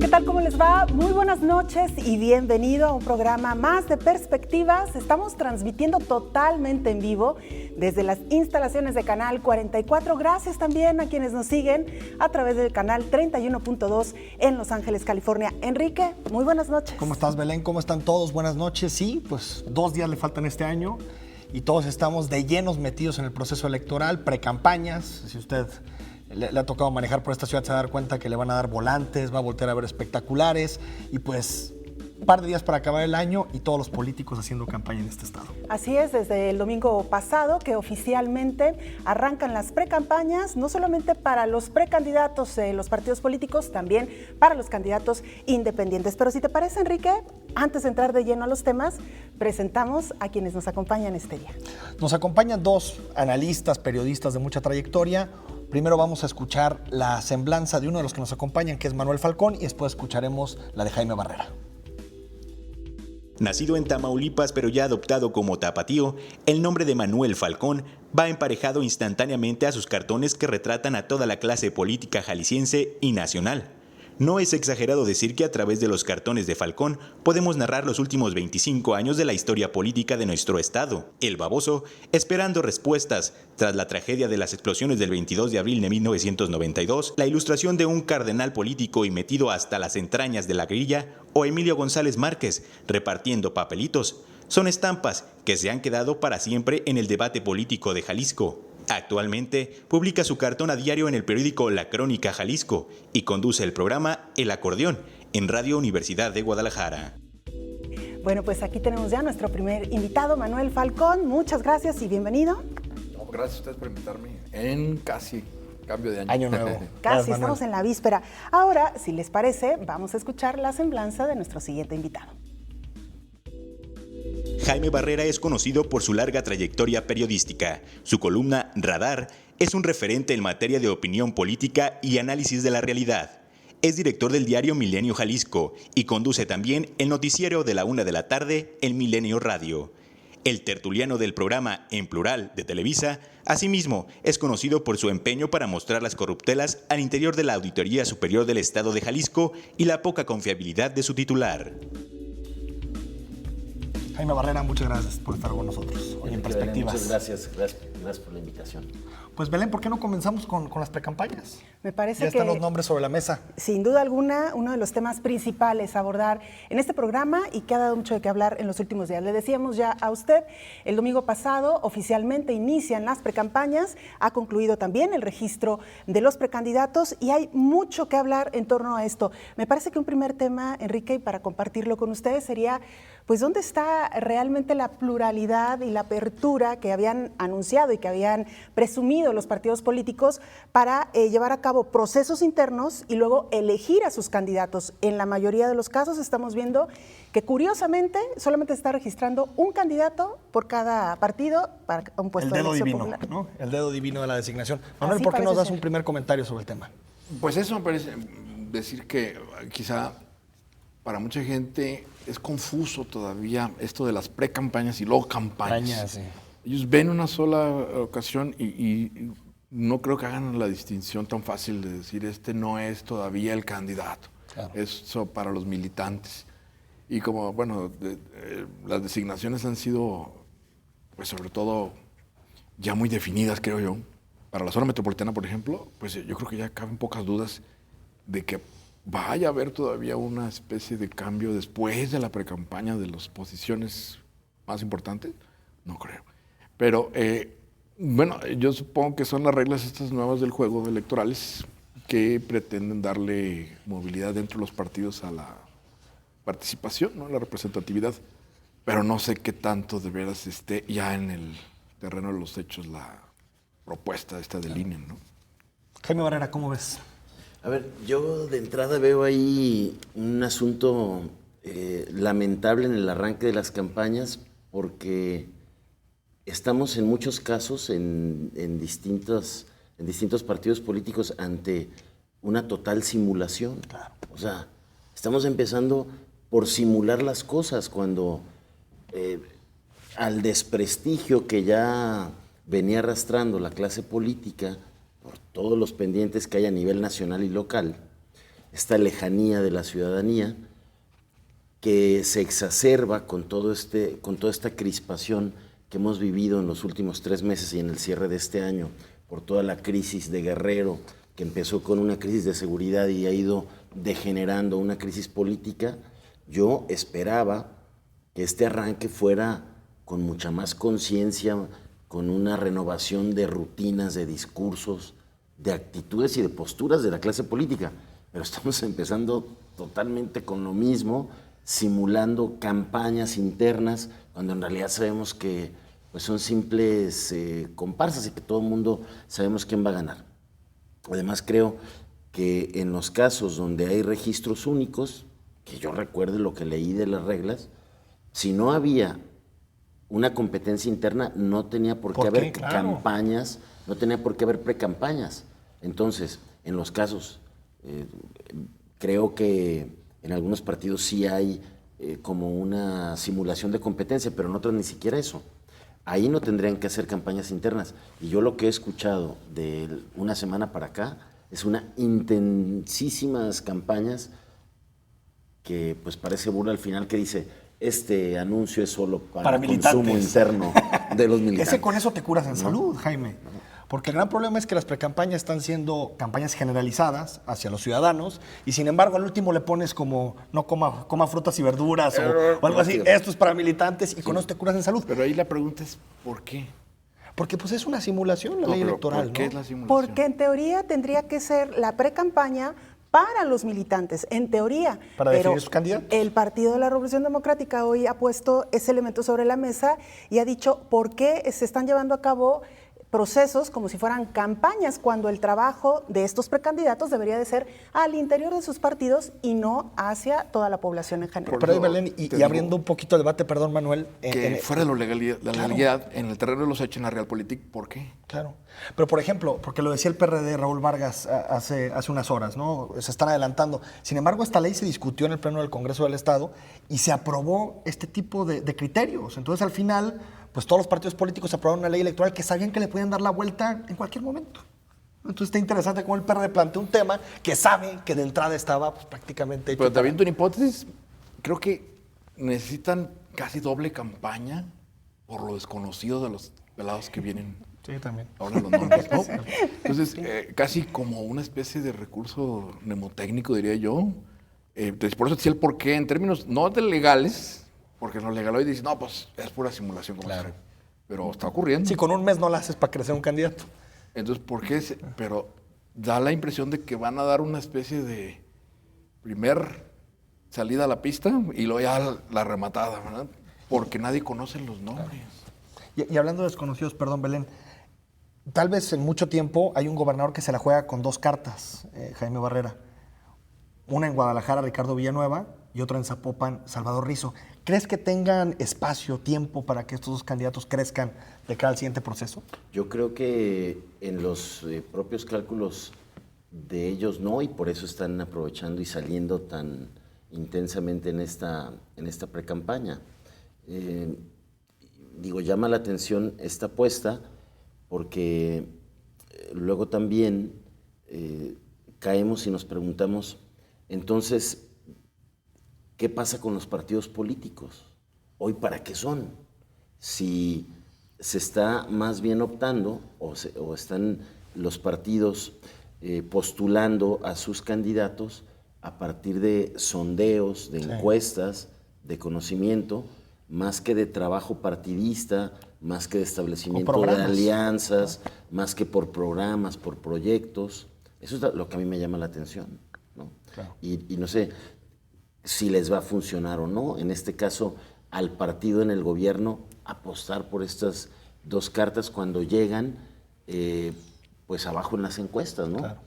¿qué tal? ¿Cómo les va? Muy buenas noches y bienvenido a un programa más de Perspectivas. Estamos transmitiendo totalmente en vivo desde las instalaciones de Canal 44. Gracias también a quienes nos siguen a través del canal 31.2 en Los Ángeles, California. Enrique, muy buenas noches. ¿Cómo estás, Belén? ¿Cómo están todos? Buenas noches. Sí, pues 2 días le faltan este año y todos estamos de llenos metidos en el proceso electoral, precampañas. Si usted le ha tocado manejar por esta ciudad, se va a dar cuenta que le van a dar volantes, va a voltear a ver espectaculares y pues un par de días para acabar el año y todos los políticos haciendo campaña en este estado. Así es, desde el domingo pasado que oficialmente arrancan las precampañas, no solamente para los precandidatos de los partidos políticos, también para los candidatos independientes. Pero si te parece, Enrique, antes de entrar de lleno a los temas, presentamos a quienes nos acompañan este día. Nos acompañan 2 analistas, periodistas de mucha trayectoria. Primero vamos a escuchar la semblanza de uno de los que nos acompañan, que es Manuel Falcón, y después escucharemos la de Jaime Barrera. Nacido en Tamaulipas pero ya adoptado como tapatío, el nombre de Manuel Falcón va emparejado instantáneamente a sus cartones que retratan a toda la clase política jalisciense y nacional. No es exagerado decir que a través de los cartones de Falcón podemos narrar los últimos 25 años de la historia política de nuestro estado. El baboso, esperando respuestas tras la tragedia de las explosiones del 22 de abril de 1992, la ilustración de un cardenal político y metido hasta las entrañas de la grilla, o Emilio González Márquez repartiendo papelitos, son estampas que se han quedado para siempre en el debate político de Jalisco. Actualmente publica su cartón a diario en el periódico La Crónica Jalisco y conduce el programa El Acordeón en Radio Universidad de Guadalajara. Bueno, pues aquí tenemos ya nuestro primer invitado, Manuel Falcón. Muchas gracias y bienvenido. No, gracias a ustedes por invitarme en casi cambio de año. Año nuevo. Casi, estamos en la víspera. Ahora, si les parece, vamos a escuchar la semblanza de nuestro siguiente invitado. Jaime Barrera es conocido por su larga trayectoria periodística. Su columna Radar es un referente en materia de opinión política y análisis de la realidad. Es director del diario Milenio Jalisco y conduce también el noticiero de la 1 de la tarde en Milenio Radio. El tertuliano del programa En Plural de Televisa, asimismo, es conocido por su empeño para mostrar las corruptelas al interior de la Auditoría Superior del Estado de Jalisco y la poca confiabilidad de su titular. Jaime Barrera, muchas gracias por estar con nosotros hoy en Perspectivas. Muchas gracias por la invitación. Pues Belén, ¿por qué no comenzamos con las precampañas? Me parece ya que están los nombres sobre la mesa. Sin duda alguna, uno de los temas principales a abordar en este programa y que ha dado mucho de qué hablar en los últimos días. Le decíamos ya a usted, el domingo pasado oficialmente inician las precampañas, ha concluido también el registro de los precandidatos y hay mucho que hablar en torno a esto. Me parece que un primer tema, Enrique, y para compartirlo con ustedes sería, pues, ¿dónde está realmente la pluralidad y la apertura que habían anunciado y que habían presumido los partidos políticos para llevar a cabo procesos internos y luego elegir a sus candidatos? En la mayoría de los casos estamos viendo que curiosamente solamente se está registrando un candidato por cada partido para un puesto de elección popular. El dedo divino, ¿no? El dedo divino de la designación. Manuel, Así ¿por qué no das ser un primer comentario sobre el tema? Pues eso me parece decir que quizá para mucha gente es confuso todavía esto de las precampañas y luego campañas. Sí. Ellos ven una sola ocasión y no creo que hagan la distinción tan fácil de decir este no es todavía el candidato. Claro. Eso para los militantes. Y como, bueno, las designaciones han sido, pues sobre todo, ya muy definidas, creo yo. Para la zona metropolitana, por ejemplo, pues yo creo que ya caben pocas dudas de que vaya a haber todavía una especie de cambio después de la precampaña de las posiciones más importantes. No creo. Pero, bueno, yo supongo que son las reglas estas nuevas del juego electorales que pretenden darle movilidad dentro de los partidos a la participación, ¿no? La representatividad. Pero no sé qué tanto de veras esté ya en el terreno de los hechos la propuesta esta del INE, ¿no? Jaime Barrera, ¿cómo ves? A ver, yo de entrada veo ahí un asunto lamentable en el arranque de las campañas porque estamos en muchos casos en distintos partidos políticos ante una total simulación. Claro. O sea, estamos empezando por simular las cosas cuando al desprestigio que ya venía arrastrando la clase política por todos los pendientes que hay a nivel nacional y local, esta lejanía de la ciudadanía que se exacerba con toda esta crispación que hemos vivido en los últimos 3 meses y en el cierre de este año, por toda la crisis de Guerrero, que empezó con una crisis de seguridad y ha ido degenerando una crisis política. Yo esperaba que este arranque fuera con mucha más conciencia, con una renovación de rutinas, de discursos, de actitudes y de posturas de la clase política. Pero estamos empezando totalmente con lo mismo, simulando campañas internas, cuando en realidad sabemos que pues, son simples comparsas y que todo el mundo sabemos quién va a ganar. Además, creo que en los casos donde hay registros únicos, que yo recuerde lo que leí de las reglas, si no había una competencia interna, no tenía por qué haber campañas, no tenía por qué haber precampañas. Entonces, en los casos, creo que en algunos partidos sí hay como una simulación de competencia, pero en otros ni siquiera eso. Ahí no tendrían que hacer campañas internas. Y yo lo que he escuchado de una semana para acá es una intensísimas campañas que pues parece burla al final, que dice, este anuncio es solo para consumo interno de los militantes. Con eso te curas en salud, Jaime. Porque el gran problema es que las precampañas están siendo campañas generalizadas hacia los ciudadanos y sin embargo al último le pones como no coma frutas y verduras o algo así, esto es para militantes y con eso te curas en salud. Pero ahí la pregunta es ¿por qué? Porque pues es una simulación la ley electoral. ¿Por qué es la simulación? Porque en teoría tendría que ser la precampaña para los militantes, en teoría. Para definir sus candidatos. El Partido de la Revolución Democrática hoy ha puesto ese elemento sobre la mesa y ha dicho por qué se están llevando a cabo procesos como si fueran campañas, cuando el trabajo de estos precandidatos debería de ser al interior de sus partidos y no hacia toda la población en general. Pero ahí, Belén, y abriendo un poquito el debate, perdón, Manuel. Que fuera de la legalidad, en el terreno de los hechos en la Realpolitik, ¿por qué? Claro. Pero, por ejemplo, porque lo decía el PRD, Raúl Vargas, hace unas horas, ¿no? Se están adelantando. Sin embargo, esta ley se discutió en el Pleno del Congreso del Estado y se aprobó este tipo de criterios. Entonces, al final, pues todos los partidos políticos aprobaron una ley electoral que sabían que le podían dar la vuelta en cualquier momento. Entonces está interesante cómo el PRD plantea un tema que sabe que de entrada estaba pues, prácticamente hecho. Pero también tu hipótesis, creo que necesitan casi doble campaña por lo desconocido de los pelados que vienen. Sí, también. Ahora los nombres, ¿no? Entonces, casi como una especie de recurso mnemotécnico, diría yo. Entonces, por eso decía el porqué, en términos no de legales, porque en lo legal hoy dice, no, pues es pura simulación. Como claro. Pero está ocurriendo. Sí, con un mes no la haces para crecer un candidato. Entonces, ¿por qué? Pero da la impresión de que van a dar una especie de primer salida a la pista y luego ya la rematada, ¿verdad? Porque nadie conoce los nombres. Y hablando de desconocidos, perdón, Belén, tal vez en mucho tiempo hay un gobernador que se la juega con 2 cartas, Jaime Barrera. Una en Guadalajara, Ricardo Villanueva, y otra en Zapopan, Salvador Rizo. ¿Crees que tengan espacio, tiempo para que estos 2 candidatos crezcan de cara al siguiente proceso? Yo creo que en los propios cálculos de ellos no, y por eso están aprovechando y saliendo tan intensamente en esta precampaña. Llama la atención esta apuesta porque luego también caemos y nos preguntamos, entonces, ¿qué pasa con los partidos políticos? ¿Hoy para qué son? Si se está más bien optando o están los partidos postulando a sus candidatos a partir de sondeos, de encuestas, de conocimiento, más que de trabajo partidista, más que de establecimiento de alianzas, más que por programas, por proyectos. Eso es lo que a mí me llama la atención, ¿no? Claro. Y no sé si les va a funcionar o no. En este caso, al partido en el gobierno apostar por estas 2 cartas cuando llegan pues abajo en las encuestas, ¿no? Claro.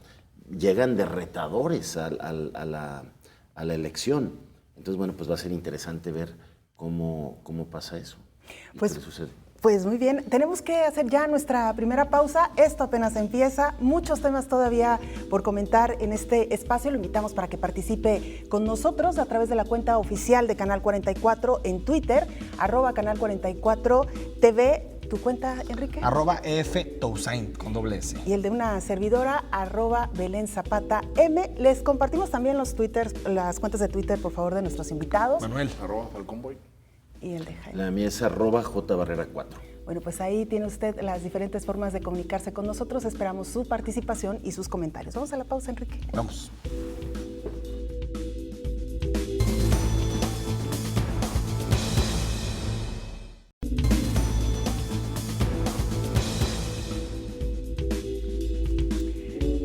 Llegan de retadores a la elección. Entonces, bueno, pues va a ser interesante ver cómo pasa eso. Pues, ¿qué sucede? Pues muy bien, tenemos que hacer ya nuestra primera pausa. Esto apenas empieza, muchos temas todavía por comentar en este espacio. Lo invitamos para que participe con nosotros a través de la cuenta oficial de Canal 44 en Twitter, @Canal 44 TV. tu cuenta, Enrique? @EFToussaint con doble S. Y el de una servidora, @Belén_Zapata M. Les compartimos también los twitters, las cuentas de Twitter, por favor, de nuestros invitados. Manuel. @FalconBoy. Y el de Jaime. La mía es @JBarrera4. Bueno, pues ahí tiene usted las diferentes formas de comunicarse con nosotros. Esperamos su participación y sus comentarios. Vamos a la pausa, Enrique. Vamos.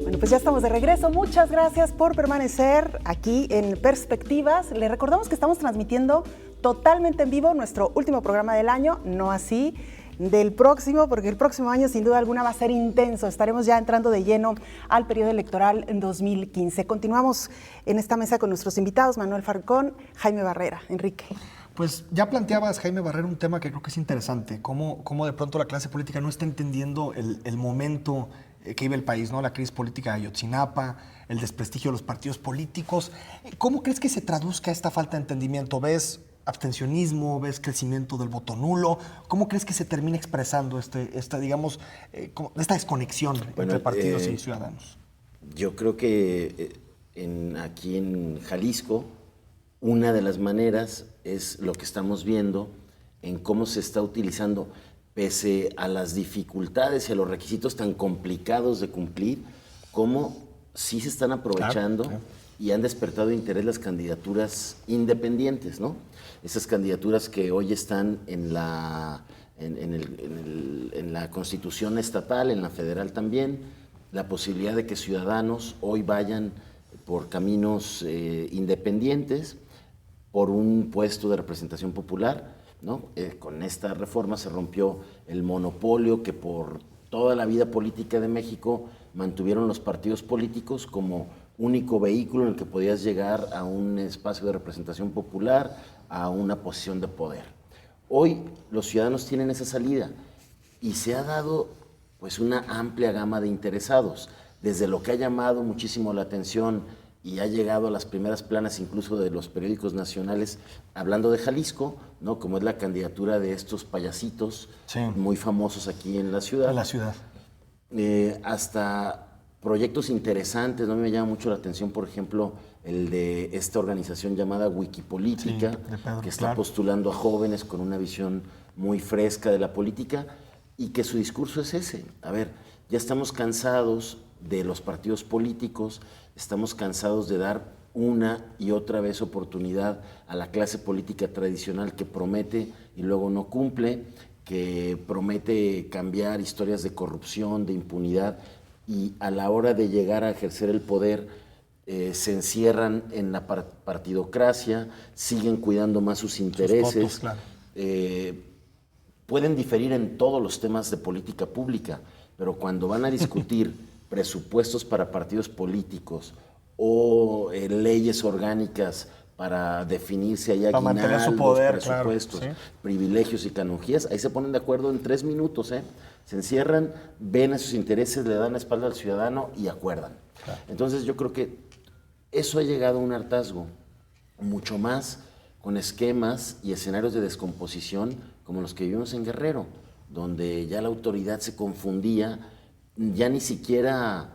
Bueno, pues ya estamos de regreso. Muchas gracias por permanecer aquí en Perspectivas. Les recordamos que estamos transmitiendo totalmente en vivo nuestro último programa del año, no así del próximo, porque el próximo año sin duda alguna va a ser intenso. Estaremos ya entrando de lleno al periodo electoral en 2015. Continuamos en esta mesa con nuestros invitados, Manuel Falcón, Jaime Barrera. Enrique. Pues ya planteabas, Jaime Barrera, un tema que creo que es interesante, cómo de pronto la clase política no está entendiendo el momento que vive el país, ¿no? La crisis política de Ayotzinapa, el desprestigio de los partidos políticos. ¿Cómo crees que se traduzca esta falta de entendimiento? ¿Ves abstencionismo? ¿Ves crecimiento del voto nulo? ¿Cómo crees que se termina expresando esta desconexión entre partidos y ciudadanos? Yo creo que aquí en Jalisco, una de las maneras es lo que estamos viendo en cómo se está utilizando, pese a las dificultades y a los requisitos tan complicados de cumplir, cómo sí se están aprovechando. Claro. Y han despertado interés las candidaturas independientes, ¿no? Esas candidaturas que hoy están en la Constitución estatal, en la federal también, la posibilidad de que ciudadanos hoy vayan por caminos independientes, por un puesto de representación popular, ¿no? Con esta reforma se rompió el monopolio que por toda la vida política de México mantuvieron los partidos políticos como único vehículo en el que podías llegar a un espacio de representación popular, a una posición de poder. Hoy los ciudadanos tienen esa salida y se ha dado pues una amplia gama de interesados, desde lo que ha llamado muchísimo la atención y ha llegado a las primeras planas incluso de los periódicos nacionales, hablando de Jalisco, ¿no? Como es la candidatura de estos payasitos, sí, muy famosos aquí en la ciudad. En la ciudad. Hasta proyectos interesantes, ¿no? Me llama mucho la atención, por ejemplo, el de esta organización llamada Wikipolítica, sí, Pedro, que está postulando a jóvenes con una visión muy fresca de la política y que su discurso es ese. A ver, ya estamos cansados de los partidos políticos, estamos cansados de dar una y otra vez oportunidad a la clase política tradicional que promete y luego no cumple, que promete cambiar historias de corrupción, de impunidad, y a la hora de llegar a ejercer el poder se encierran en la partidocracia, siguen cuidando más sus intereses. Sus votos, claro. Pueden diferir en todos los temas de política pública, pero cuando van a discutir presupuestos para partidos políticos o leyes orgánicas para definir si hay aguinaldos, presupuestos, claro, ¿sí? Privilegios y canonjías, ahí se ponen de acuerdo en 3 minutos, Se encierran, ven a sus intereses, le dan la espalda al ciudadano y acuerdan. Claro. Entonces yo creo que eso ha llegado a un hartazgo, mucho más con esquemas y escenarios de descomposición como los que vivimos en Guerrero, donde ya la autoridad se confundía, ya ni siquiera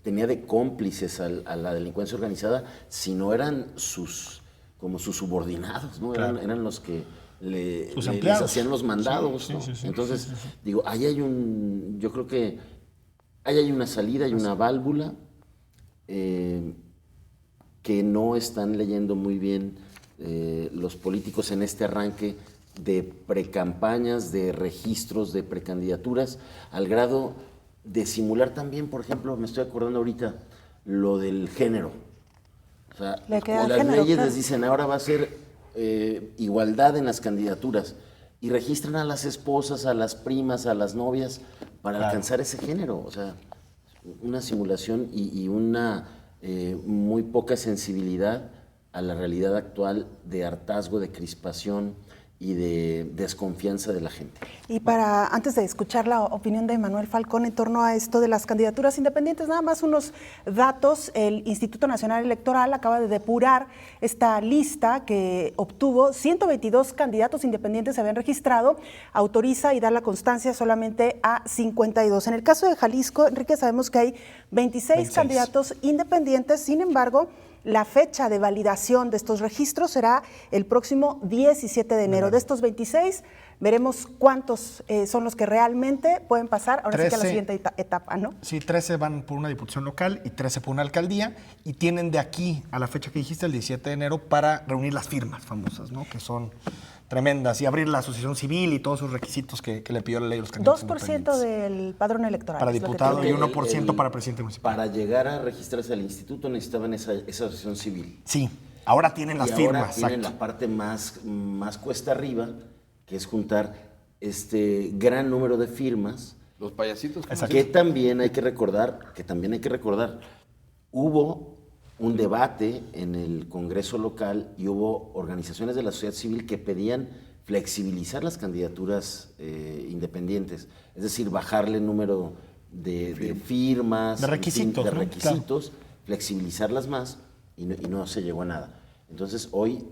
tenía de cómplices a la delincuencia organizada, sino eran sus subordinados, ¿no? Claro. Eran los que les hacían los mandados, sí, ¿no? Sí. Entonces, digo, ahí yo creo que ahí hay una salida, hay una válvula que no están leyendo muy bien los políticos en este arranque de precampañas, de registros, de precandidaturas, al grado de simular también, por ejemplo, me estoy acordando ahorita, lo del género. O sea, las leyes les dicen, ahora va a ser igualdad en las candidaturas, y registran a las esposas, a las primas, a las novias, para alcanzar ese género. O sea, una simulación y una muy poca sensibilidad a la realidad actual de hartazgo, de crispación y de desconfianza de la gente. Y antes de escuchar la opinión de Manuel Falcón en torno a esto de las candidaturas independientes, nada más unos datos. El Instituto Nacional Electoral acaba de depurar esta lista que obtuvo 122 candidatos independientes se habían registrado, autoriza y da la constancia solamente a 52. En el caso de Jalisco, Enrique, sabemos que hay 26 candidatos independientes, sin embargo, la fecha de validación de estos registros será el próximo 17 de enero. De estos 26, veremos cuántos son los que realmente pueden pasar, ahora 13, sí que a la siguiente etapa, ¿no? Sí, 13 van por una diputación local y 13 por una alcaldía, y tienen de aquí a la fecha que dijiste, el 17 de enero, para reunir las firmas famosas, ¿no? Que son tremendas, y abrir la asociación civil y todos sus requisitos que le pidió la ley a los candidatos 2% del padrón electoral. Para diputado y 1% para presidente municipal. Para llegar a registrarse al instituto necesitaban esa asociación civil. Sí, ahora tienen las firmas. Ahora tienen la parte más cuesta arriba, que es juntar este gran número de firmas. Los payasitos. Que también hay que recordar, hubo un debate en el Congreso local y hubo organizaciones de la sociedad civil que pedían flexibilizar las candidaturas independientes, es decir, bajarle el número de firmas, de requisitos, en fin, de requisitos, flexibilizarlas más, y no se llegó a nada. Entonces hoy,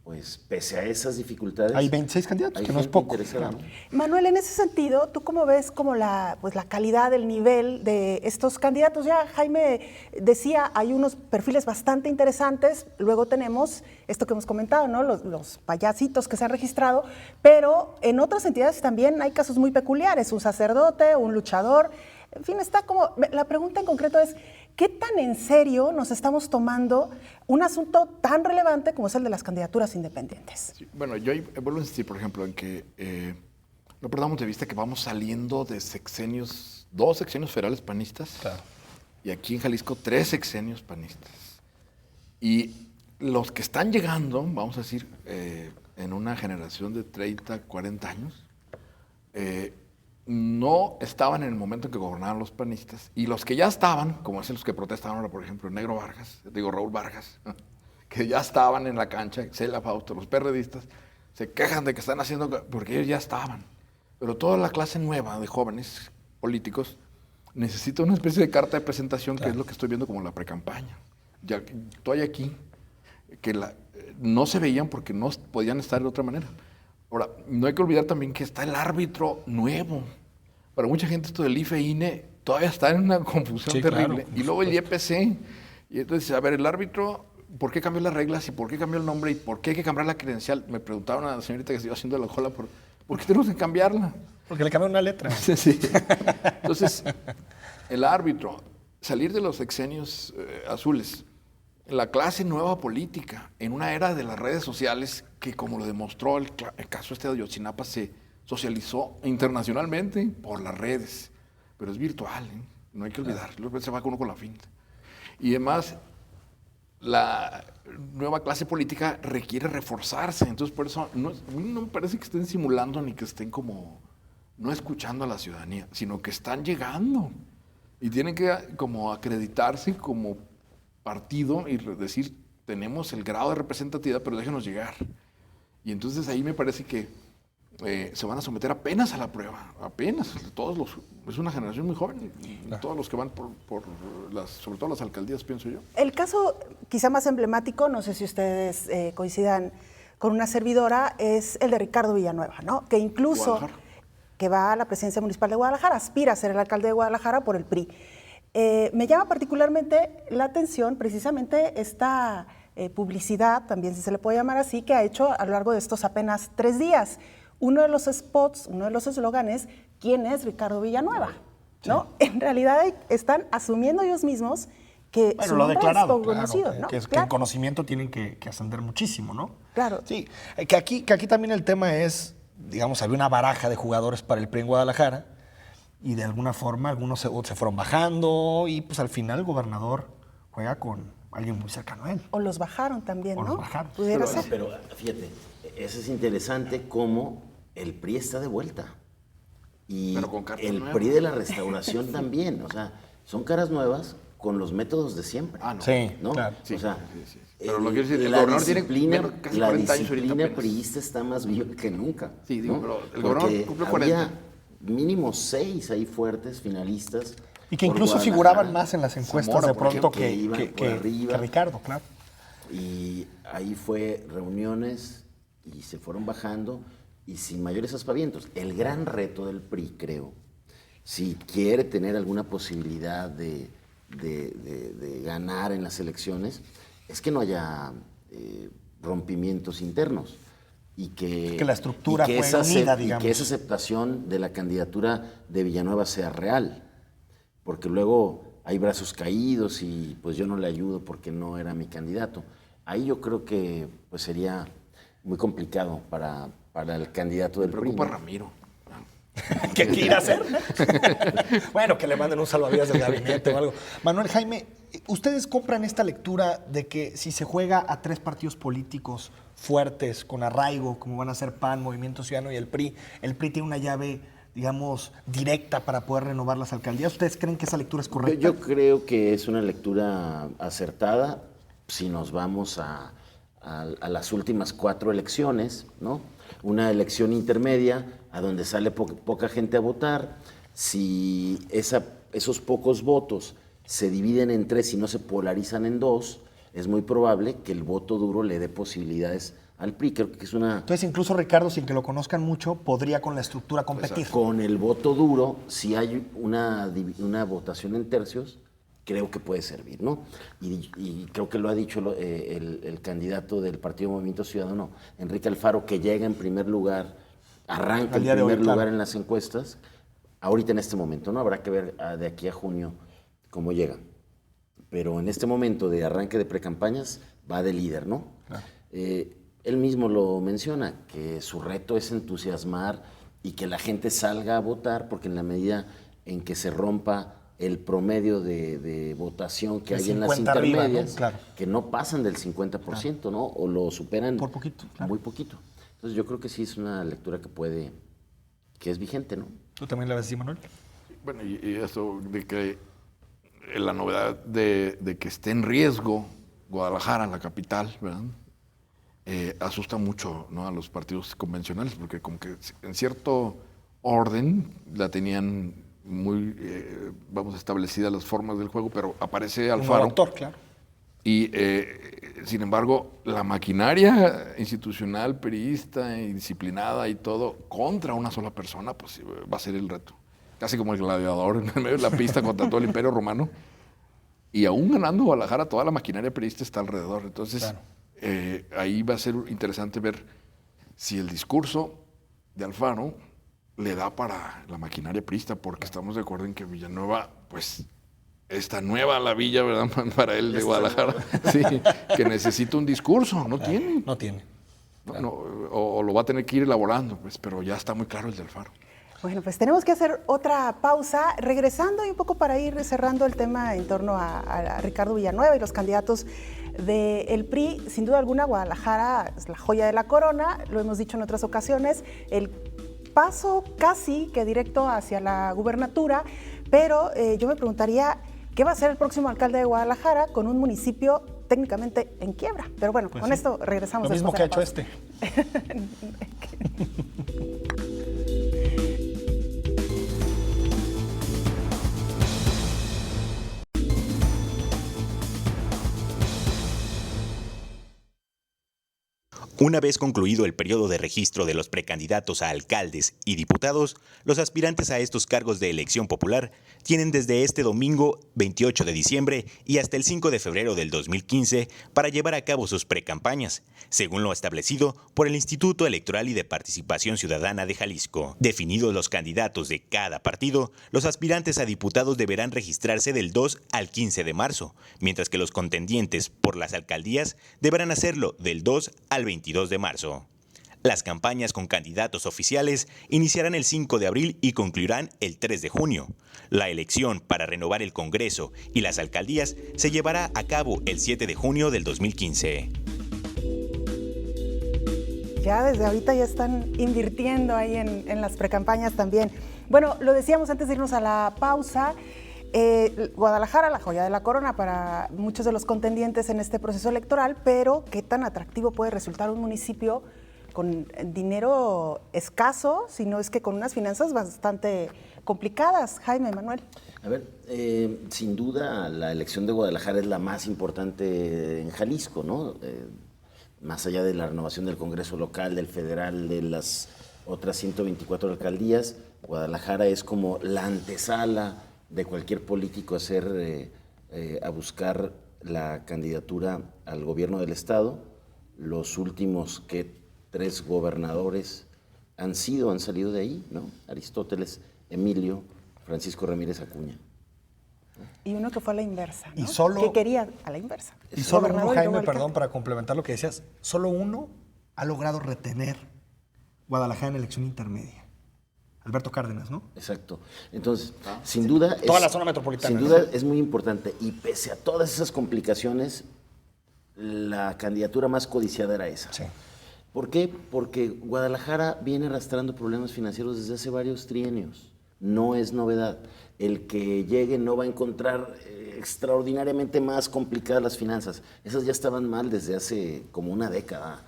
pues pese a esas dificultades, hay 26 candidatos, que no es poco. Claro. Manuel, en ese sentido, ¿tú cómo ves como la calidad, el nivel de estos candidatos? Ya Jaime decía, hay unos perfiles bastante interesantes, luego tenemos esto que hemos comentado, ¿no? Los payasitos que se han registrado, pero en otras entidades también hay casos muy peculiares, un sacerdote, un luchador, en fin, está como, la pregunta en concreto es, ¿qué tan en serio nos estamos tomando un asunto tan relevante como es el de las candidaturas independientes? Sí, bueno, yo vuelvo a insistir, por ejemplo, en que no perdamos de vista que vamos saliendo de sexenios, 2 sexenios federales panistas, claro, y aquí en Jalisco 3 sexenios panistas. Y los que están llegando, vamos a decir, en una generación de 30, 40 años, no estaban en el momento en que gobernaban los panistas, y los que ya estaban, como es los que protestan ahora, por ejemplo, Raúl Vargas, que ya estaban en la cancha, Celia Fausto, los perredistas, se quejan de que están haciendo, porque ellos ya estaban. Pero toda la clase nueva de jóvenes políticos necesita una especie de carta de presentación, claro, que es lo que estoy viendo como la precampaña. Ya estoy aquí, que no se veían porque no podían estar de otra manera. Ahora, no hay que olvidar también que está el árbitro nuevo. Para mucha gente esto del IFE-INE todavía está en una confusión terrible. Claro, y luego el IEPC. Y entonces, a ver, el árbitro, ¿por qué cambió las reglas? ¿Y por qué cambió el nombre? ¿Y por qué hay que cambiar la credencial? Me preguntaban a la señorita que se iba haciendo la cola, ¿por qué tenemos que cambiarla? Porque le cambiaron una letra. Sí. Entonces, el árbitro, salir de los sexenios azules, la clase nueva política, en una era de las redes sociales que, como lo demostró el caso de Ayotzinapa, se socializó internacionalmente por las redes, pero es virtual, ¿eh? No hay que olvidarlo, se va uno con la finta. Y además, la nueva clase política requiere reforzarse, entonces por eso a mí no me parece que estén simulando ni que estén como no escuchando a la ciudadanía, sino que están llegando y tienen que como acreditarse como partido y decir, tenemos el grado de representatividad, pero déjenos llegar. Y entonces ahí me parece que se van a someter apenas a la prueba, apenas. Es una generación muy joven, y todos los que van sobre todo las alcaldías, pienso yo. El caso quizá más emblemático, no sé si ustedes coincidan con una servidora, es el de Ricardo Villanueva, ¿no? Que incluso que va a la presidencia municipal de Guadalajara, aspira a ser el alcalde de Guadalajara por el PRI. Me llama particularmente la atención precisamente esta publicidad, también si se le puede llamar así, que ha hecho a lo largo de estos apenas 3 días. Uno de los spots, uno de los eslóganes, ¿quién es Ricardo Villanueva? ¿No? Sí. En realidad están asumiendo ellos mismos que su nombre es conocido, claro, ¿no? Que el conocimiento tienen que ascender muchísimo, ¿no? Claro. Sí, que aquí también el tema es, digamos, había una baraja de jugadores para el PRI en Guadalajara, y de alguna forma algunos se fueron bajando, y pues al final el gobernador juega con alguien muy cercano a él. O los bajaron también, ¿no? O los bajaron. Pudiera ser. Pero fíjate, eso es interesante cómo el PRI está de vuelta. Y el PRI de la restauración también. O sea, son caras nuevas con los métodos de siempre. Ah, no. Sí, ¿no? claro. Sí, O sea, sí. Pero lo que quiero decir, el la gobernador tiene disciplina, casi la 40 años ahorita disciplina apenas. priista está más viva que nunca. Sí, digo, ¿no? pero el Porque gobernador cumplió 40. había mínimo 6 ahí fuertes finalistas. Y que por incluso Guadalajara. figuraban más en las encuestas Zamora, de por pronto ejemplo, que iban por arriba. que Ricardo, claro. Y ahí fue reuniones y se fueron bajando y sin mayores aspavientos. El gran reto del PRI, creo, si quiere tener alguna posibilidad de ganar en las elecciones, es que no haya rompimientos internos. Y que la estructura y que fue unida, digamos. Y que esa aceptación de la candidatura de Villanueva sea real. Porque luego hay brazos caídos y pues yo no le ayudo porque no era mi candidato. Ahí yo creo que pues sería muy complicado para el candidato del Me PRI. preocupa ¿no? Ramiro. ¿Qué quiere hacer? Bueno, que le manden un salvavidas del gabinete o algo. Manuel, Jaime, ¿ustedes compran esta lectura de que si se juega a 3 partidos políticos fuertes, con arraigo, como van a ser PAN, Movimiento Ciudadano y el PRI tiene una llave, digamos, directa para poder renovar las alcaldías? ¿Ustedes creen que esa lectura es correcta? Yo creo que es una lectura acertada si nos vamos a las últimas 4 elecciones, ¿no? Una elección intermedia a donde sale poca gente a votar. Si esos pocos votos se dividen en 3 y no se polarizan en 2, es muy probable que el voto duro le dé posibilidades al PRI. Creo que es una... Entonces, incluso Ricardo, sin que lo conozcan mucho, podría con la estructura competir. Con el voto duro, si hay una votación en tercios, creo que puede servir, ¿no? Y creo que lo ha dicho el candidato del Partido Movimiento Ciudadano, Enrique Alfaro, que llega en primer lugar, arranca en primer lugar en las encuestas, ahorita en este momento, ¿no? Habrá que ver de aquí a junio cómo llega. Pero en este momento de arranque de precampañas va de líder, ¿no? Claro. Él mismo lo menciona, que su reto es entusiasmar y que la gente salga a votar, porque en la medida en que se rompa el promedio de votación que hay en las intermedias, arriba, ¿no? Claro. Que no pasan del 50%, claro. ¿no? O lo superan por poquito, claro. Muy poquito. Entonces yo creo que sí es una lectura que es vigente, ¿no? ¿Tú también la ves así, Manuel? Bueno, y eso de que la novedad de que esté en riesgo Guadalajara, la capital, ¿verdad? Asusta mucho, ¿no? A los partidos convencionales, porque como que en cierto orden la tenían muy, establecidas las formas del juego, pero aparece Alfaro. Como doctor, claro. Y, sin embargo, la maquinaria institucional, priista y disciplinada y todo, contra una sola persona, pues va a ser el reto. Casi como el gladiador en el medio de la pista contra todo el Imperio Romano. Y aún ganando Guadalajara, toda la maquinaria priista está alrededor. Entonces, claro. Ahí va a ser interesante ver si el discurso de Alfaro le da para la maquinaria priista, porque estamos de acuerdo en que Villanueva, pues, está nueva la villa, ¿verdad? Para él de Guadalajara. Sí, que necesita un discurso, no tiene. No tiene. Claro. No, o lo va a tener que ir elaborando, pues, pero ya está muy claro el de Alfaro. Bueno, pues tenemos que hacer otra pausa, regresando y un poco para ir cerrando el tema en torno a Ricardo Villanueva y los candidatos del PRI. Sin duda alguna, Guadalajara es la joya de la corona, lo hemos dicho en otras ocasiones, el paso casi que directo hacia la gubernatura, pero yo me preguntaría, ¿qué va a hacer el próximo alcalde de Guadalajara con un municipio técnicamente en quiebra? Pero bueno, pues con esto regresamos. Lo mismo que ha hecho este. Una vez concluido el periodo de registro de los precandidatos a alcaldes y diputados, los aspirantes a estos cargos de elección popular tienen desde este domingo 28 de diciembre y hasta el 5 de febrero del 2015 para llevar a cabo sus precampañas, según lo establecido por el Instituto Electoral y de Participación Ciudadana de Jalisco. Definidos los candidatos de cada partido, los aspirantes a diputados deberán registrarse del 2 al 15 de marzo, mientras que los contendientes por las alcaldías deberán hacerlo del 2 al 22 de marzo. Las campañas con candidatos oficiales iniciarán el 5 de abril y concluirán el 3 de junio. La elección para renovar el Congreso y las alcaldías se llevará a cabo el 7 de junio del 2015. Ya desde ahorita ya están invirtiendo ahí en las precampañas también. Bueno, lo decíamos antes de irnos a la pausa, Guadalajara, la joya de la corona para muchos de los contendientes en este proceso electoral, pero ¿qué tan atractivo puede resultar un municipio con dinero escaso, si no es que con unas finanzas bastante complicadas? Jaime, Manuel. A ver, sin duda la elección de Guadalajara es la más importante en Jalisco, ¿no? Más allá de la renovación del Congreso local, del federal, de las otras 124 alcaldías, Guadalajara es como la antesala de cualquier político a buscar la candidatura al gobierno del estado. Los últimos 3 gobernadores han salido de ahí, ¿no? Aristóteles, Emilio, Francisco Ramírez Acuña. Y uno que fue a la inversa, ¿no? Y solo- que quería a la inversa. Y solo uno, Gobernador y Jaime, luego perdón, alcalde. para complementar lo que decías, solo uno ha logrado retener Guadalajara en elección intermedia. Alberto Cárdenas, ¿no? Exacto. Entonces, sin duda... Toda la zona metropolitana, Sin duda ¿no? es muy importante. Y pese a todas esas complicaciones, la candidatura más codiciada era esa. Sí. ¿Por qué? Porque Guadalajara viene arrastrando problemas financieros desde hace varios trienios. No es novedad. El que llegue no va a encontrar extraordinariamente más complicadas las finanzas. Esas ya estaban mal desde hace como una década.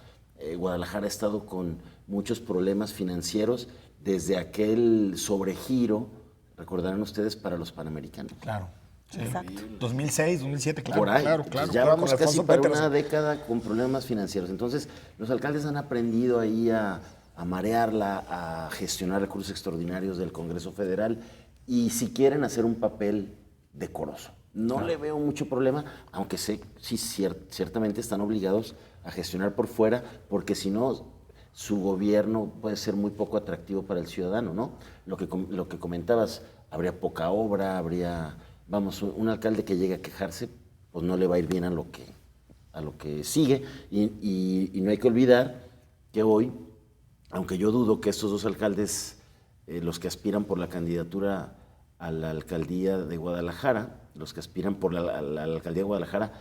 Guadalajara ha estado con muchos problemas financieros desde aquel sobregiro, recordarán ustedes, para los Panamericanos. Claro. Sí. Exacto. 2006, 2007, claro. Por ahí. Claro, Entonces, claro. ya claro, vamos con casi Alfonso para Peterson. una década con problemas financieros. Entonces, los alcaldes han aprendido ahí a marearla, a gestionar recursos extraordinarios del Congreso Federal y si quieren hacer un papel decoroso. No le veo mucho problema, aunque sí, ciertamente están obligados a gestionar por fuera, porque si no, su gobierno puede ser muy poco atractivo para el ciudadano, ¿no? Lo que comentabas, habría poca obra, vamos, un alcalde que llegue a quejarse, pues no le va a ir bien a lo que sigue. Y no hay que olvidar que hoy, aunque yo dudo que estos 2 alcaldes, los que aspiran por la candidatura a la alcaldía de Guadalajara, los que aspiran por la alcaldía de Guadalajara,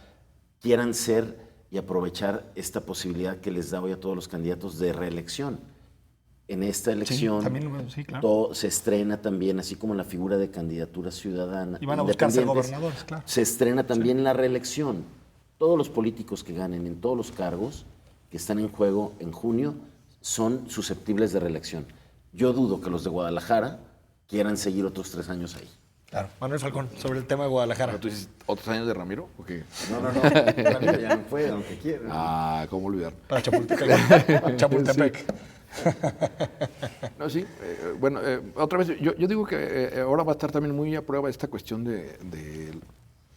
quieran ser y aprovechar esta posibilidad que les da hoy a todos los candidatos de reelección. En esta elección sí, claro. todo se estrena también, así como la figura de candidatura ciudadana. Y van a buscar ser independientes, gobernadores, claro. se estrena también la reelección. Todos los políticos que ganen en todos los cargos que están en juego en junio son susceptibles de reelección. Yo dudo que los de Guadalajara quieran seguir otros 3 años ahí. Claro. Manuel Falcón, sobre el tema de Guadalajara. ¿Pero tú dices otros años de Ramiro? ¿O qué? No. Ramiro ya no fue, aunque quiera. Ah, ¿cómo olvidar? Para Chapultepec. Chapultepec. No, sí. Bueno, otra vez, yo digo que ahora va a estar también muy a prueba esta cuestión de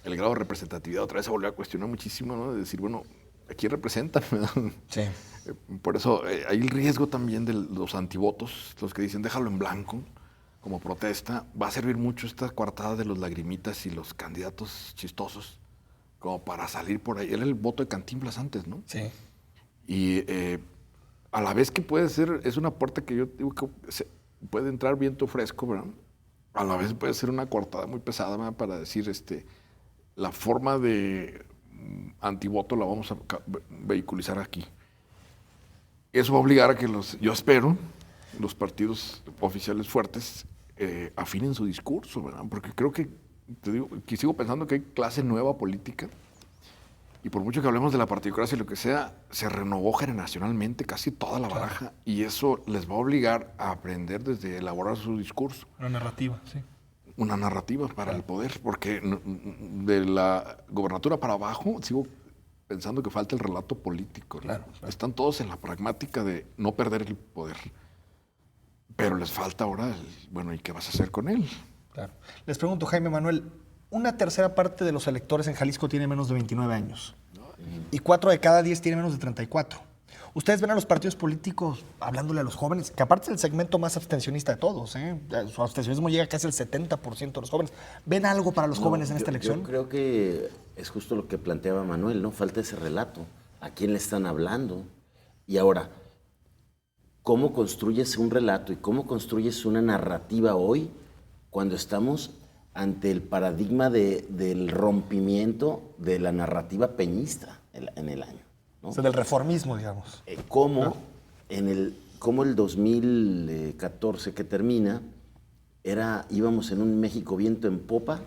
el grado de representatividad. Otra vez se volvió a cuestionar muchísimo, ¿no? De decir, bueno, ¿a quién representan? Sí. Por eso hay el riesgo también de los antivotos, los que dicen déjalo en blanco como protesta. Va a servir mucho esta coartada de los lagrimitas y los candidatos chistosos como para salir por ahí. Era el voto de Cantinflas antes, ¿no? Sí. Y a la vez que puede ser, es una puerta que yo digo que puede entrar viento fresco, ¿verdad? A la vez puede ser una coartada muy pesada, ¿verdad? Para decir, la forma de antivoto la vamos a vehiculizar aquí. Eso va a obligar a que yo espero, los partidos oficiales fuertes afinen su discurso, ¿verdad? Porque creo que sigo pensando que hay clase nueva política. Y por mucho que hablemos de la particularidad y lo que sea, se renovó generacionalmente casi toda la baraja y eso les va a obligar a aprender desde elaborar su discurso. Una narrativa, sí. Una narrativa para el poder, porque de la gobernatura para abajo sigo pensando que falta el relato político, ¿no? Claro. Están todos en la pragmática de no perder el poder, pero les falta ahora ¿y qué vas a hacer con él? Claro. Les pregunto, Jaime Manuel, una tercera parte de los electores en Jalisco tiene menos de 29 años y 4 de cada 10 tienen menos de 34. Ustedes ven a los partidos políticos hablándole a los jóvenes, que aparte es el segmento más abstencionista de todos, ¿eh? Su abstencionismo llega casi al 70% de los jóvenes. ¿Ven algo para los jóvenes en esta elección? Yo creo que es justo lo que planteaba Manuel, ¿no? Falta ese relato. ¿A quién le están hablando? Y ahora, ¿cómo construyes un relato y cómo construyes una narrativa hoy cuando estamos ante el paradigma del rompimiento de la narrativa peñista en el año? ¿no? O sea, del reformismo, digamos. Cómo el 2014 que termina, íbamos en un México viento en popa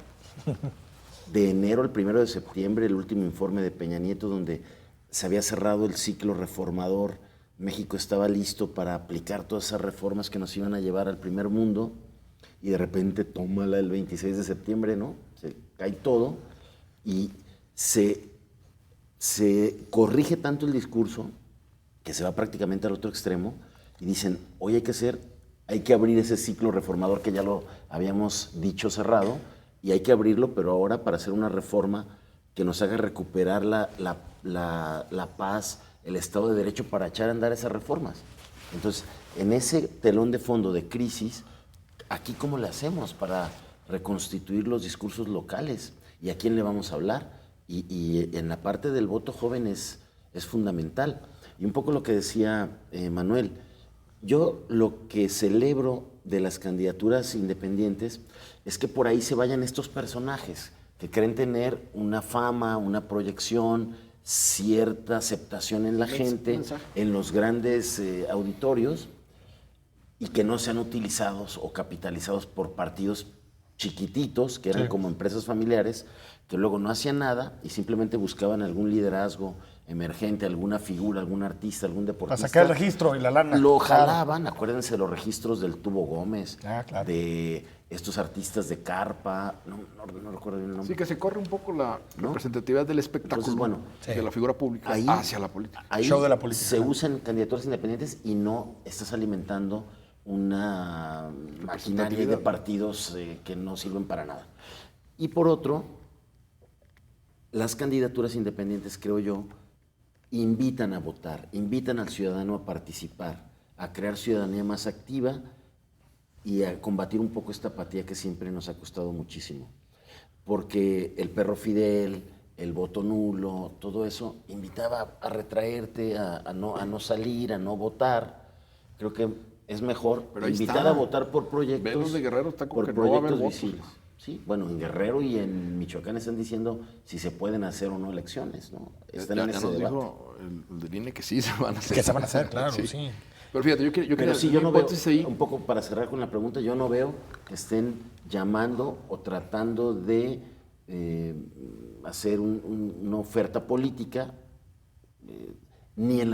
de enero al 1 de septiembre, el último informe de Peña Nieto, donde se había cerrado el ciclo reformador, México estaba listo para aplicar todas esas reformas que nos iban a llevar al primer mundo, y de repente tómala el 26 de septiembre, ¿no? Se cae todo y se corrige tanto el discurso que se va prácticamente al otro extremo y dicen, hoy hay que abrir ese ciclo reformador que ya lo habíamos dicho cerrado, y hay que abrirlo, pero ahora para hacer una reforma que nos haga recuperar la paz, el Estado de Derecho, para echar a andar esas reformas. Entonces, en ese telón de fondo de crisis, aquí ¿cómo le hacemos para reconstituir los discursos locales? ¿Y a quién le vamos a hablar? Y en la parte del voto joven es fundamental. Y un poco lo que decía Manuel, yo lo que celebro de las candidaturas independientes es que por ahí se vayan estos personajes que creen tener una fama, una proyección, cierta aceptación en la gente, en los grandes auditorios, y que no sean utilizados o capitalizados por partidos chiquititos, que eran como empresas familiares, que luego no hacían nada y simplemente buscaban algún liderazgo emergente, alguna figura, algún artista, algún deportista. Para sacar el registro y la lana. Lo jalaban, acuérdense de los registros del Tubo Gómez, claro. de estos artistas de carpa, no recuerdo bien el nombre. Sí, que se corre un poco la representatividad del espectáculo, entonces, de la figura pública ahí, hacia la política. Ahí show de la política. se usan candidaturas independientes y no estás alimentando una maquinaria de partidos que no sirven para nada. Y por otro, las candidaturas independientes, creo yo, invitan a votar, invitan al ciudadano a participar, a crear ciudadanía más activa y a combatir un poco esta apatía que siempre nos ha costado muchísimo. Porque el perro Fidel, el voto nulo, todo eso invitaba a retraerte, a no salir, a no votar. Creo que es mejor invitar a votar por proyectos. Velos de Guerrero está como por que no va a haber proyectos votos. visibles. Sí, bueno, en Guerrero y en Michoacán están diciendo si se pueden hacer o no elecciones, ¿no? Están en ese nos debate. dijo el del INE que sí se van a hacer. Que se van a hacer, claro, sí. Pero fíjate, yo Pero sí, yo no veo, ahí. un poco para cerrar con la pregunta, yo no veo que estén llamando o tratando de hacer una oferta política, ni en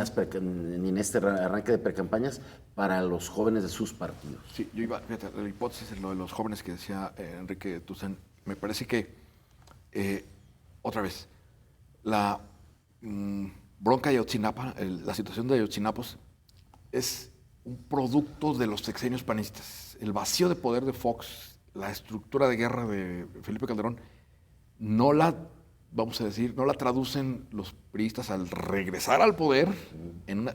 este arranque de precampañas, para los jóvenes de sus partidos. Sí, yo iba, fíjate, la hipótesis en lo de los jóvenes que decía Enrique Tucen, me parece que, otra vez, la bronca de Ayotzinapa, la situación de Ayotzinapa es un producto de los sexenios panistas. El vacío de poder de Fox, la estructura de guerra de Felipe Calderón, no la traducen los priistas al regresar al poder,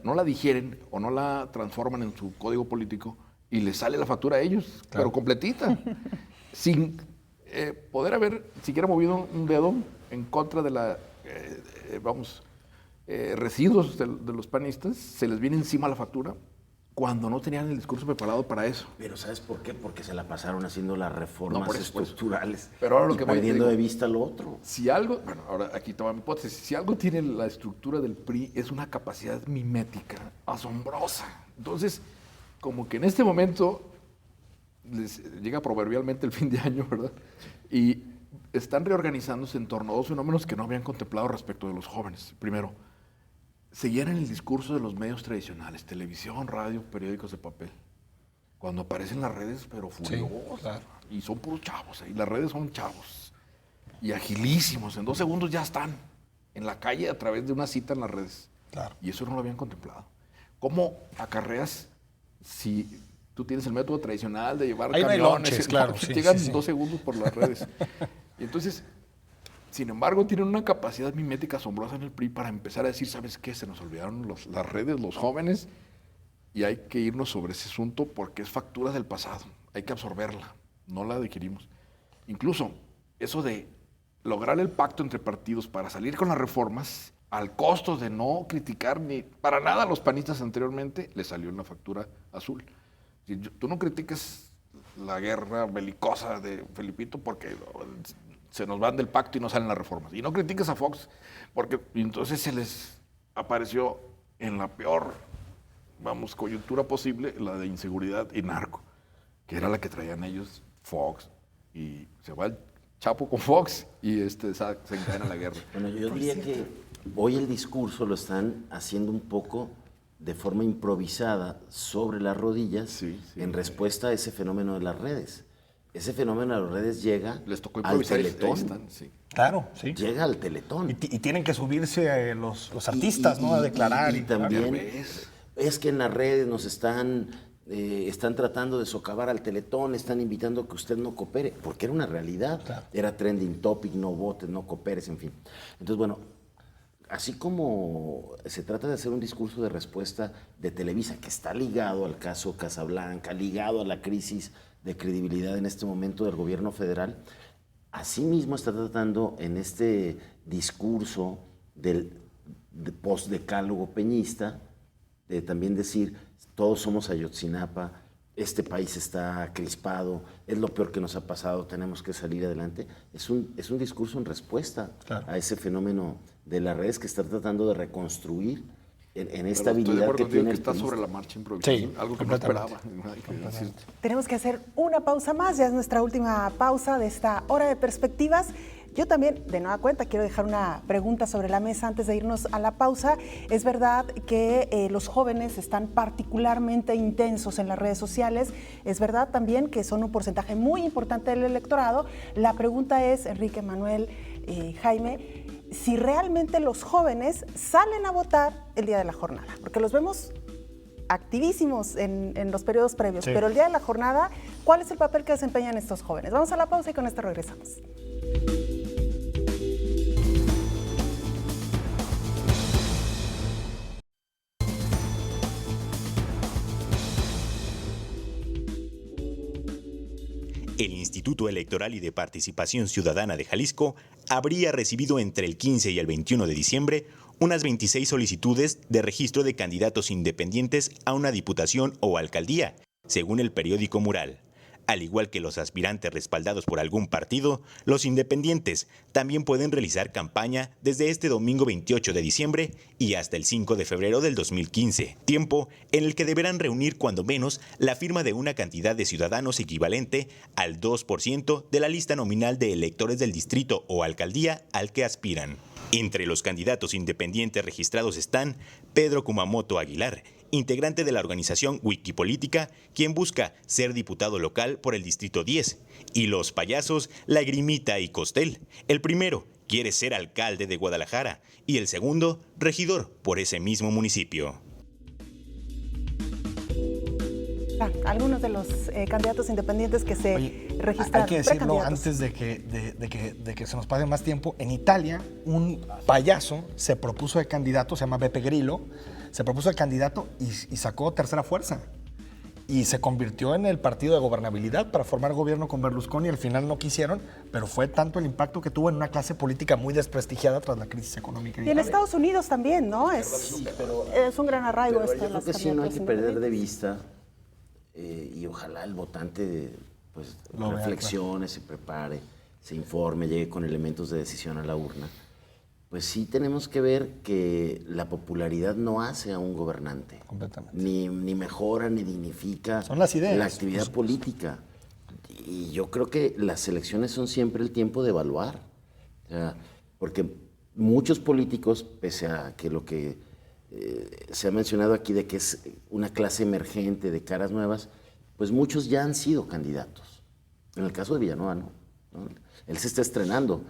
no la digieren o no la transforman en su código político y les sale la factura a ellos, pero completita, sin poder haber siquiera movido un dedo en contra de residuos de los panistas. Se les viene encima la factura cuando no tenían el discurso preparado para eso. Pero ¿sabes por qué? Porque se la pasaron haciendo las reformas estructurales, pero ahora lo que perdiendo de vista lo otro. Si algo, bueno, ahora aquí toma mi hipótesis, si algo tiene la estructura del PRI es una capacidad mimética asombrosa. Entonces, como que en este momento les llega proverbialmente el fin de año, ¿verdad? Y están reorganizándose en torno a dos fenómenos que no habían contemplado respecto de los jóvenes. Primero, seguían en el discurso de los medios tradicionales, televisión, radio, periódicos de papel. Cuando aparecen las redes, pero furiosos, claro. Y son puros chavos, y las redes son chavos. Y agilísimos, en 2 segundos ya están en la calle a través de una cita en las redes. Claro. Y eso no lo habían contemplado. ¿Cómo acarreas si tú tienes el método tradicional de llevar camiones? Lonches, claro. Llegan 2 segundos por las redes. Y entonces, sin embargo, tienen una capacidad mimética asombrosa en el PRI para empezar a decir, ¿sabes qué? Se nos olvidaron las redes, los jóvenes, y hay que irnos sobre ese asunto porque es factura del pasado. Hay que absorberla, no la digerimos. Incluso eso de lograr el pacto entre partidos para salir con las reformas, al costo de no criticar ni para nada a los panistas anteriormente, le salió una factura azul. Tú no criticas la guerra belicosa de Felipito porque se nos van del pacto y no salen las reformas. Y no critiques a Fox porque entonces se les apareció en la peor, coyuntura posible, la de inseguridad y narco, que era la que traían ellos, Fox, y se va Chapo con Fox y se encadena la guerra. Bueno, yo diría que hoy el discurso lo están haciendo un poco de forma improvisada sobre las rodillas en respuesta a ese fenómeno de las redes. Ese fenómeno de las redes llega Les tocó al improvisar y ahí Teletón. están, sí. Claro, sí. Llega al Teletón. Y tienen que subirse los artistas, ¿no? A declarar. Y también es que en las redes nos están tratando de socavar al Teletón, están invitando a que usted no coopere, porque era una realidad. Claro. Era trending topic, no votes, no cooperes, en fin. Entonces, bueno, así como se trata de hacer un discurso de respuesta de Televisa, que está ligado al caso Casablanca, ligado a la crisis de credibilidad en este momento del gobierno federal, asimismo está tratando en este discurso del post-decálogo peñista de también decir, todos somos Ayotzinapa, este país está crispado, es lo peor que nos ha pasado, tenemos que salir adelante. Es un discurso en respuesta a ese fenómeno de las redes que está tratando de reconstruir en esta habilidad que tiene que está el sobre la marcha improvisada, Sí, algo que no esperaba. Hay que decir. Tenemos que hacer una pausa más, ya es nuestra última pausa de esta hora de perspectivas. Yo también, de nueva cuenta, quiero dejar una pregunta sobre la mesa antes de irnos a la pausa. Es verdad que los jóvenes están particularmente intensos en las redes sociales. Es verdad también que son un porcentaje muy importante del electorado. La pregunta es, Enrique, Manuel, Jaime, si realmente los jóvenes salen a votar el día de la jornada, porque los vemos activísimos en los periodos previos, Sí. pero el día de la jornada, ¿cuál es el papel que desempeñan estos jóvenes? Vamos a la pausa y con esto regresamos. El Instituto Electoral y de Participación Ciudadana de Jalisco habría recibido entre el 15 y el 21 de diciembre unas 26 solicitudes de registro de candidatos independientes a una diputación o alcaldía, según el periódico Mural. Al igual que los aspirantes respaldados por algún partido, los independientes también pueden realizar campaña desde este domingo 28 de diciembre y hasta el 5 de febrero del 2015, tiempo en el que deberán reunir cuando menos la firma de una cantidad de ciudadanos equivalente al 2% de la lista nominal de electores del distrito o alcaldía al que aspiran. Entre los candidatos independientes registrados están Pedro Kumamoto Aguilar, integrante de la organización Wikipolítica, quien busca ser diputado local por el Distrito 10, y los payasos Lagrimita y Costel. El primero quiere ser alcalde de Guadalajara y el segundo, regidor por ese mismo municipio. Algunos de los candidatos independientes que se registraron. Hay que decirlo precandidatos. antes de que se nos pase más tiempo. En Italia, un payaso se propuso de candidato, se llama Beppe Grillo, se propuso de candidato y sacó tercera fuerza. Y se convirtió en el partido de gobernabilidad para formar gobierno con Berlusconi. Al final no quisieron, pero fue tanto el impacto que tuvo en una clase política muy desprestigiada tras la crisis económica. Y en Estados Unidos también, ¿no? Es un gran arraigo Pero esto yo de las creo que sí, no hay que candidaturas perder de independientes. vista y ojalá el votante pues Lo vea, reflexione, se prepare, se informe, llegue con elementos de decisión a la urna. Pues sí tenemos que ver que la popularidad no hace a un gobernante. Completamente. Ni mejora, ni dignifica Son las ideas, la actividad política. Y yo creo que las elecciones son siempre el tiempo de evaluar. O sea, porque muchos políticos, pese a que lo que se ha mencionado aquí de que es una clase emergente de caras nuevas, pues muchos ya han sido candidatos. En el caso de Villanueva, ¿no? Él se está estrenando.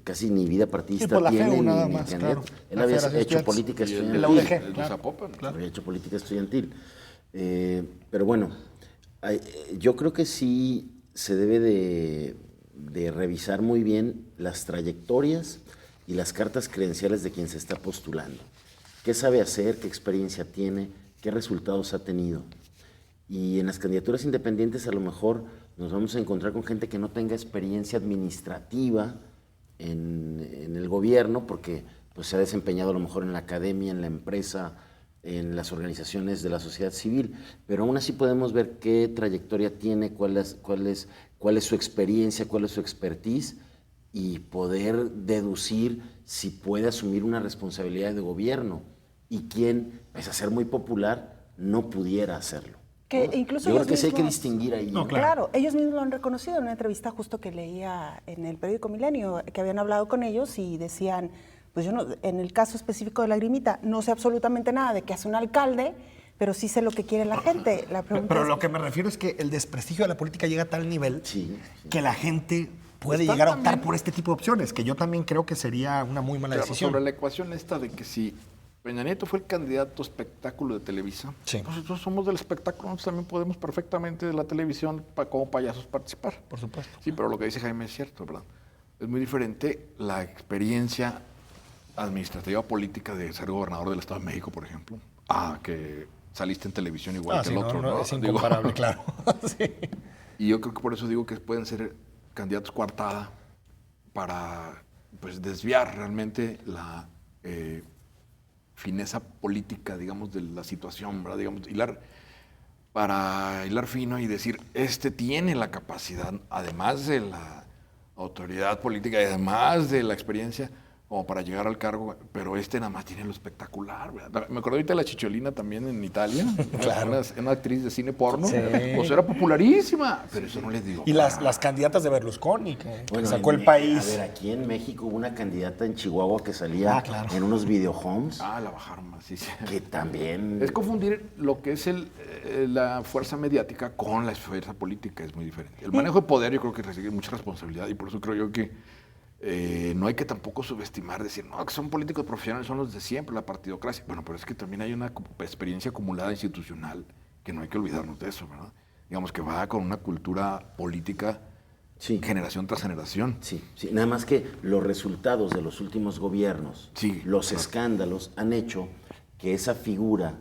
Casi ni vida partidista Sí, por la tiene, FEU nada ni más, candidato. claro. Él La había Federación hecho Estudiantil. política Y estudiantil. el la UDG, el de claro. Zapopan. Había hecho política estudiantil. Pero bueno, yo creo que sí se debe de revisar muy bien las trayectorias y las cartas credenciales de quien se está postulando. ¿Qué sabe hacer? ¿Qué experiencia tiene? ¿Qué resultados ha tenido? Y en las candidaturas independientes a lo mejor nos vamos a encontrar con gente que no tenga experiencia administrativa en el gobierno, porque pues, se ha desempeñado a lo mejor en la academia, en la empresa, en las organizaciones de la sociedad civil, pero aún así podemos ver qué trayectoria tiene, cuál es su experiencia, cuál es su expertise, y poder deducir si puede asumir una responsabilidad de gobierno y quién, pese a ser muy popular, no pudiera hacerlo. Que incluso Yo creo ellos que sí hay que mismos- distinguir ahí. No, ¿no? Claro, ellos mismos lo han reconocido en una entrevista justo que leía en el periódico Milenio, que habían hablado con ellos y decían, pues yo no, en el caso específico de Lagrimita, no sé absolutamente nada de qué hace un alcalde, pero sí sé lo que quiere la gente. La pregunta Pero es, lo que me refiero es que el desprestigio de la política llega a tal nivel Sí, que la gente puede Están llegar a optar también- por este tipo de opciones, que yo también creo que sería una muy mala Claro, decisión. sobre la ecuación esta de que si Peña Nieto fue el candidato espectáculo de Televisa, Sí. pues nosotros somos del espectáculo, nosotros también podemos perfectamente de la televisión como payasos participar. Por supuesto. Sí, pero lo que dice Jaime es cierto, ¿verdad? Es muy diferente la experiencia administrativa política de ser gobernador del Estado de México, por ejemplo, a que saliste en televisión igual Ah, que sí, el no, otro. no, ¿no? es Digo, incomparable, claro. Sí. y yo creo que por eso digo que pueden ser candidatos coartada para pues, desviar realmente la fineza política, digamos, de la situación, ¿verdad? Digamos, para hilar fino y decir, este tiene la capacidad, además de la autoridad política y además de la experiencia, como para llegar al cargo, pero este nada más tiene lo espectacular, ¿verdad? Me acuerdo ahorita de la Chicholina también en Italia, Claro. una actriz de cine porno, Sí. pues era popularísima, pero eso no les digo. Y las candidatas de Berlusconi, que Bueno, sacó en el Mex- país. A ver, aquí en México hubo una candidata en Chihuahua que salía claro. en unos videohomes Ah, la bajaron más, sí, sí. que también... Es confundir lo que es la fuerza mediática con la fuerza política, es muy diferente. El manejo de poder yo creo que recibe mucha responsabilidad y por eso creo yo que no hay que tampoco subestimar, decir, no, que son políticos profesionales, son los de siempre, la partidocracia. Bueno, pero es que también hay una experiencia acumulada institucional que no hay que olvidarnos de eso, ¿verdad? Digamos que va con una cultura política Sí. generación tras generación. Sí, sí, nada más que los resultados de los últimos gobiernos, Sí, los claro. escándalos han hecho que esa figura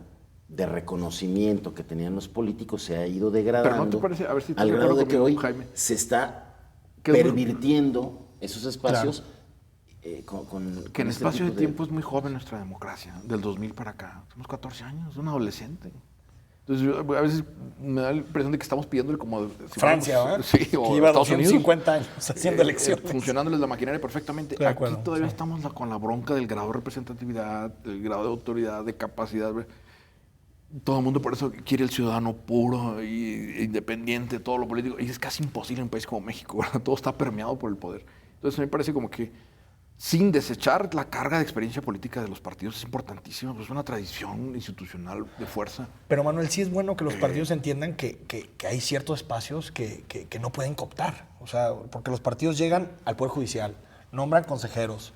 de reconocimiento que tenían los políticos se ha ido degradando Pero ¿no te parece? A ver si estás al de grado acuerdo de que conmigo, hoy Jaime. se está Que es muy- pervirtiendo esos espacios con Que en este espacio de tipo tiempo es muy joven nuestra democracia, del 2000 para acá. Somos 14 años, un adolescente. Entonces, yo a veces me da la impresión de que estamos pidiéndole como... si Francia, fuéramos- ¿verdad? Sí, o que lleva Estados Unidos. 250 años haciendo elecciones. Funcionándoles la maquinaria perfectamente. Estoy de acuerdo, Aquí todavía sí. estamos con la bronca del grado de representatividad, del grado de autoridad, de capacidad. Todo el mundo por eso quiere el ciudadano puro e independiente, todo lo político. Y es casi imposible en un país como México, ¿verdad? Todo está permeado por el poder. Entonces, a mí me parece como que sin desechar la carga de experiencia política de los partidos es importantísima, pues es una tradición institucional de fuerza. Pero Manuel, sí es bueno que los partidos entiendan que hay ciertos espacios que no pueden cooptar. O sea, porque los partidos llegan al Poder Judicial, nombran consejeros,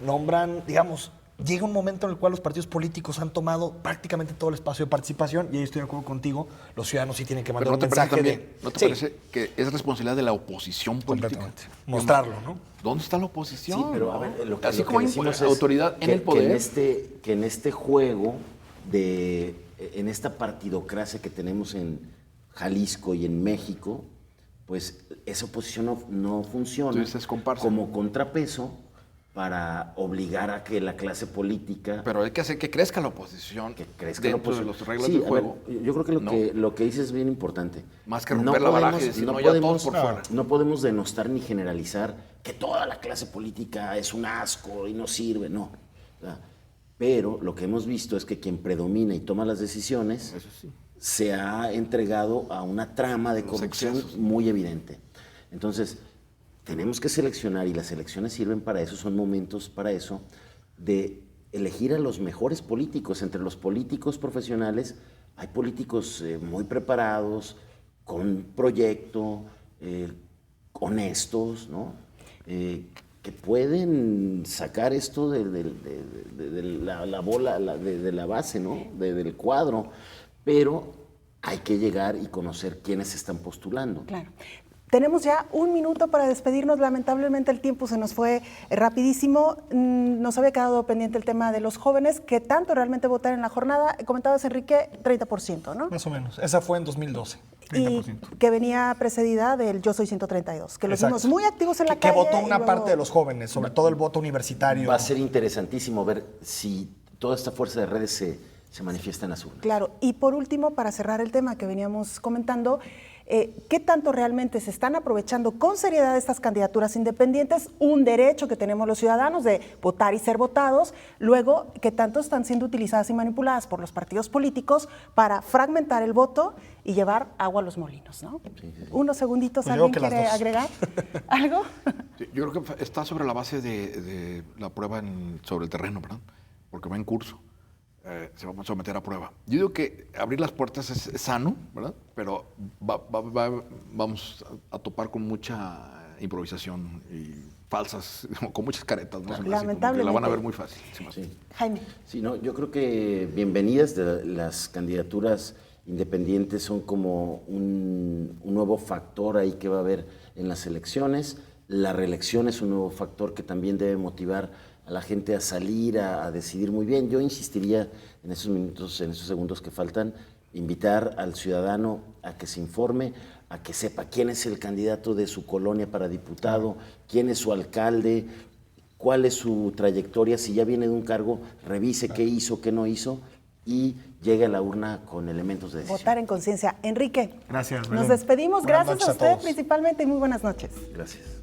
nombran, digamos, llega un momento en el cual los partidos políticos han tomado prácticamente todo el espacio de participación, y ahí estoy de acuerdo contigo, los ciudadanos sí tienen que mandar Pero ¿no un te parece mensaje también, de... no te Sí, parece que es responsabilidad de la oposición política? completamente. Mostrarlo, ¿no? ¿Dónde está la oposición? Sí, pero a ver, lo que, Así lo que como hay decimos es autoridad en el poder. que en este juego, en esta partidocracia que tenemos en Jalisco y en México, pues esa oposición no funciona Entonces es comparsa. como contrapeso para obligar a que la clase política Pero hay que hacer que crezca la oposición que crezca la dentro de oposición. las reglas Sí, del a juego. ver, yo creo que No. lo que dices es bien importante. Más que romper la baraja y decir, no, ya todos por fuera. No podemos denostar ni generalizar que toda la clase política es un asco y no sirve, no. O sea, pero lo que hemos visto es que quien predomina y toma las decisiones Eso sí. se ha entregado a una trama de Los corrupción excesos. muy evidente. Entonces, tenemos que seleccionar, y las elecciones sirven para eso, son momentos para eso, de elegir a los mejores políticos. Entre los políticos profesionales hay políticos muy preparados, con proyecto, honestos, ¿no? Que pueden sacar esto de la bola, de la base, ¿no? Del cuadro, pero hay que llegar y conocer quiénes están postulando. Claro. Tenemos ya un minuto para despedirnos. Lamentablemente el tiempo se nos fue rapidísimo. Nos había quedado pendiente el tema de los jóvenes. ¿Qué tanto realmente votar en la jornada? Comentabas, Enrique, 30%, ¿no? Más o menos. Esa fue en 2012, Y 30%. que venía precedida del Yo Soy 132, que los Exacto. vimos muy activos en la Que calle. votó y una luego- parte de los jóvenes, sobre todo el voto universitario. Va a ser interesantísimo ver si toda esta fuerza de redes se manifiesta en las urnas. Claro, y por último, para cerrar el tema que veníamos comentando, ¿qué tanto realmente se están aprovechando con seriedad estas candidaturas independientes? Un derecho que tenemos los ciudadanos de votar y ser votados, luego, ¿qué tanto están siendo utilizadas y manipuladas por los partidos políticos para fragmentar el voto y llevar agua a los molinos, ¿no? Sí. Unos segunditos, Pues yo ¿alguien creo que quiere las dos. agregar algo? Sí, yo creo que está sobre la base de la prueba sobre el terreno, ¿verdad? Porque va en curso. Se va a someter a prueba. Yo digo que abrir las puertas es sano, ¿verdad? Pero vamos a topar con mucha improvisación y falsas, con muchas caretas, ¿no? Lamentablemente. La van a ver muy fácil. Sí. Jaime. Sí, no, yo creo que bienvenidas las candidaturas independientes son como un nuevo factor ahí que va a haber en las elecciones. La reelección es un nuevo factor que también debe motivar a la gente a salir, a decidir muy bien. Yo insistiría en esos minutos, en esos segundos que faltan, invitar al ciudadano a que se informe, a que sepa quién es el candidato de su colonia para diputado, quién es su alcalde, cuál es su trayectoria, si ya viene de un cargo, revise qué hizo, qué no hizo y llegue a la urna con elementos de decisión. Votar en conciencia. Enrique. Gracias, Nos Belén. despedimos. Buenas Gracias noches a a usted todos. principalmente y muy buenas noches. Gracias.